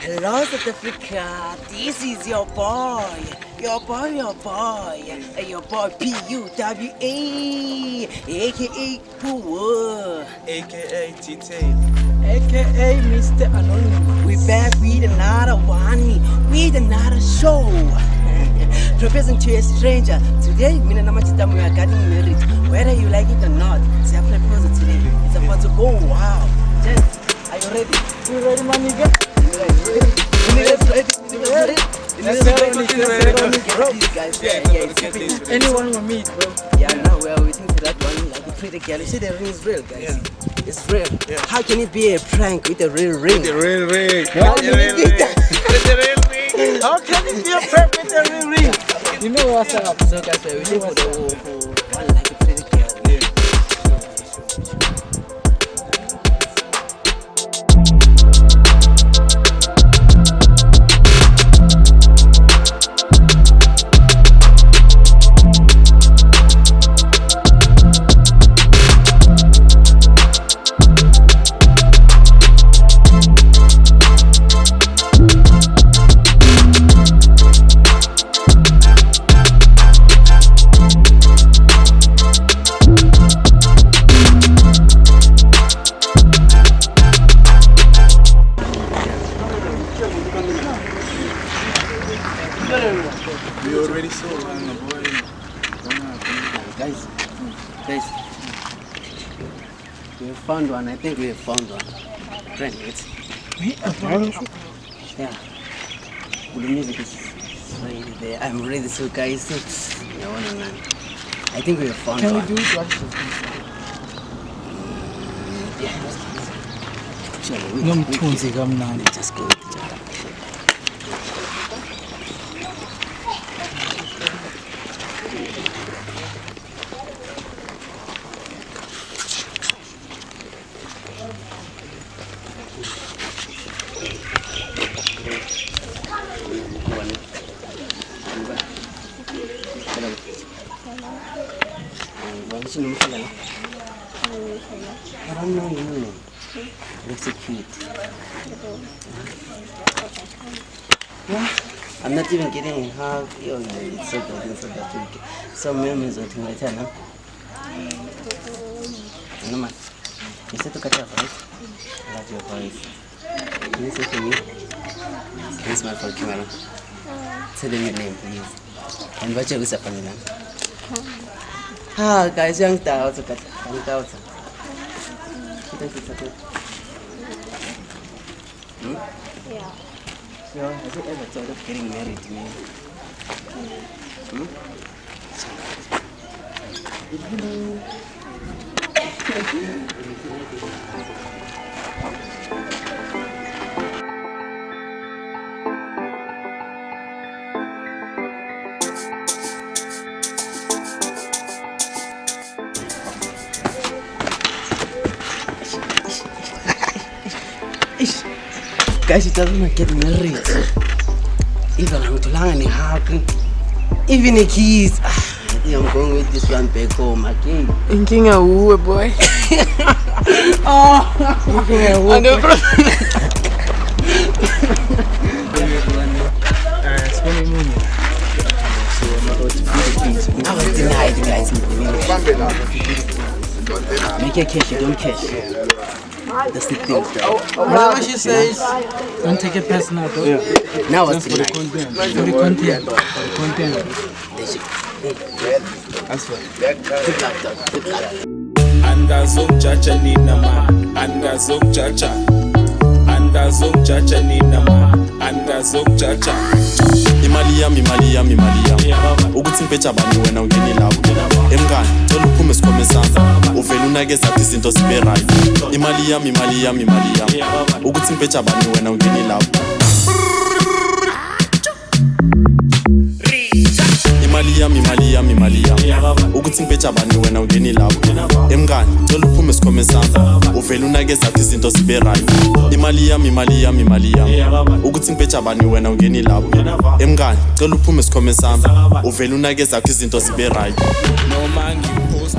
Hello, South Africa. This is your boy. Your boy P-U-W-A, a.k.a. Pooh, a.k.a. T-Tail, a.k.a. Mr. Anonymous. We back with another one, with another show. Proposing to a stranger. Today, we are getting married. Whether you like it or not, it's a proposal today. It's about to go wow. Just, are you ready? You ready, my nigga? Anyone will meet, bro. Yeah, now we are waiting for that one. Like the pretty girl. You see, the ring is real, guys. Yeah. It's real. Yeah. How can it be a prank with a real ring? the real ring. How can it be that? The real ring. How can it be a prank with a real ring? You know what's up. So, guys, we're waiting for the one like a pretty girl. We already saw one, boy. Guys, we have found one. I think we have found one. Friend, it's yeah. The music is right there. I'm ready, so guys. I think we have found Can one. we do it? Yeah. Sure, we just go. I don't know your name. Looks so cute. Yeah. I'm not even kidding. How it's so good in South Africa. Some memories of things like that, no? No man. You said to catch up, right? I love your voice. Can you say to me? Can you smile for the camera? Say them your name, please. And what you're going to guys, young doubts. Young doubts. Yeah. So, has you ever thought of getting married to me? Guys, it doesn't get married. Even I'm too happy. Even a kiss. I think I'm going with this one back home again. Thinking a woo, boy. Oh, thinking a woo. I was denied, guys. Make a cash, you don't cash. That's the thing. Whatever she says, don't take it personal, though. Yeah. Now what's For the denied? content. For the content. That's what. Good luck, dog. Good luck. Angazokjaja nina man, angazokjaja. Angazokjaja nina man, angazokjaja. Imali yami ukuthi ngiphetha bani wena ungeni lapho emngani cela uphume sikhome sami uvela unakeza ukuthi izinto sibe right. Imali yami ukuthi ngiphetha bani wena ungeni lapho imali yami ukuthi ngiphetha bani wena ungeni lapho emngani cela uphume sikhome sami uvela unakeza ukuthi izinto sibe right. Imali yami ukuthi ngiphetha bani wena ungeni lapho emngani cela uphume sikhome sami uvela unakeza ukuthi izinto sibe right. No man you post.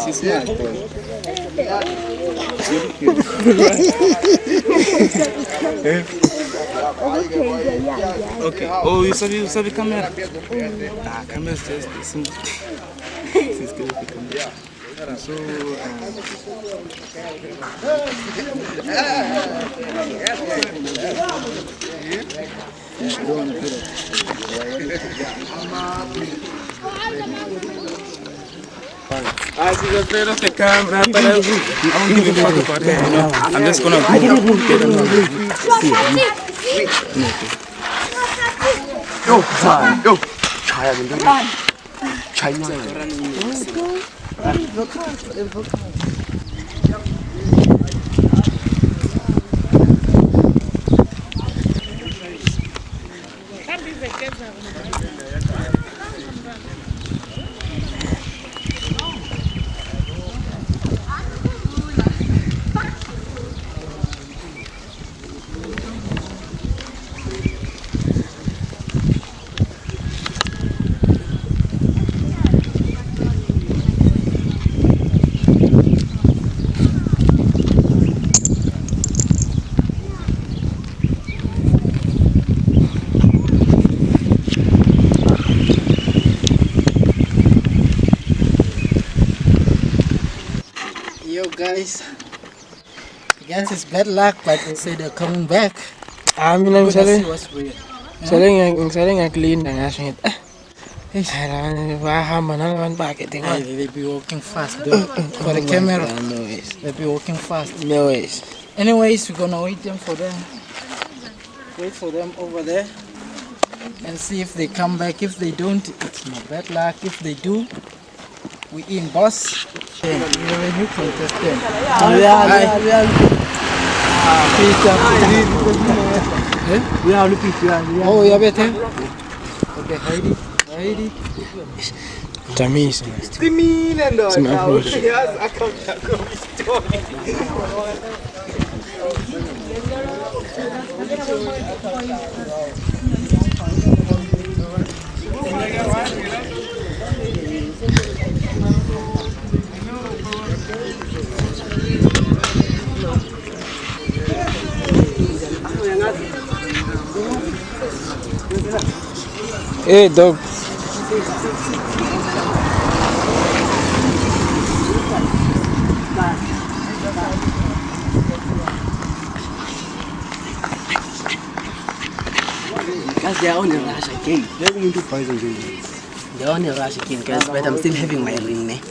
She's smart, boy. Okay. Oh, you sabi camera? Ah, camera is just simple. She's good at the camera. So, I see the plate of the camera, but I won't give a fuck about her, you know? I'm just gonna go get Yo guys, I guess it's bad luck, but they say they're coming back. I'm Let's see what's real. Selling clean and ashing it. They be walking fast though. For the camera, they be walking fast. No ways. Anyways, we're gonna wait for them. Wait for them over there and see if they come back. If they don't, it's my bad luck. If they do, we in, boss. You're a new contestant. Oh, yeah, better. Okay, Heidi. Tamis. Some approach. Hey, dog. Guys, they are on a rush again. They're on a rush again, guys, but I'm still having my ring, ne? I'm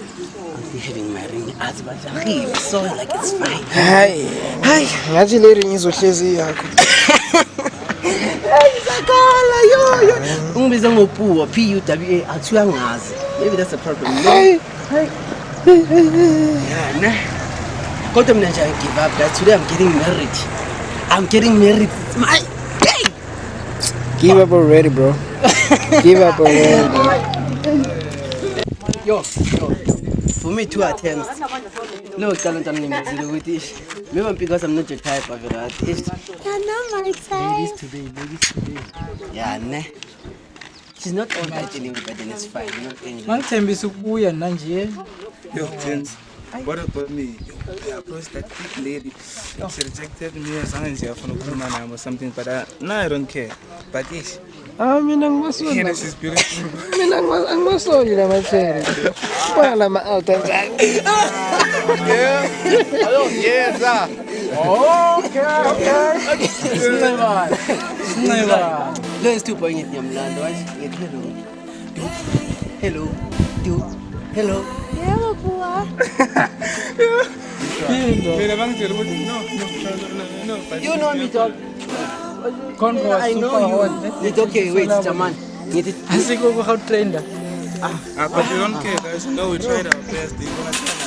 still having my ring. As but so like it's fine. Hi. Ngathi le ring izohlezi yakho. Sakala yo. Ungibiza ngopuwa PUWA athiwa ngazi. Maybe that's the problem. Hey. Yeah, ne? Kodwa mina nje I give up. Guys, today I'm getting married. It's my day. Give up already, bro. Give up already. Yo. For me, 2 attempts. No talent on me with this. Maybe because I'm not your type of artist. You're not my type. Ladies today. Yeah, ne. She's not all that anyway, but then it's fine. Not angry. Mangithembi sukubuya nanje. Yo, Tins, what about me? I approached that big lady. She rejected me as long as you're from a or something, but no, I don't care. But yes, Mina ngimasoli. Henness is beautiful. Mina ngimasoli la matheri. Wala ma out and Yeah, sir. Okay. Sniper. Let's do point it, Yamland. Hello. Hello. Yeah, Mapua. No. You know me, dog. Convo I super know hot. you. It's okay, wait, Jaman. Asiko how trained. But you don't care, guys. No, we tried our best. They want to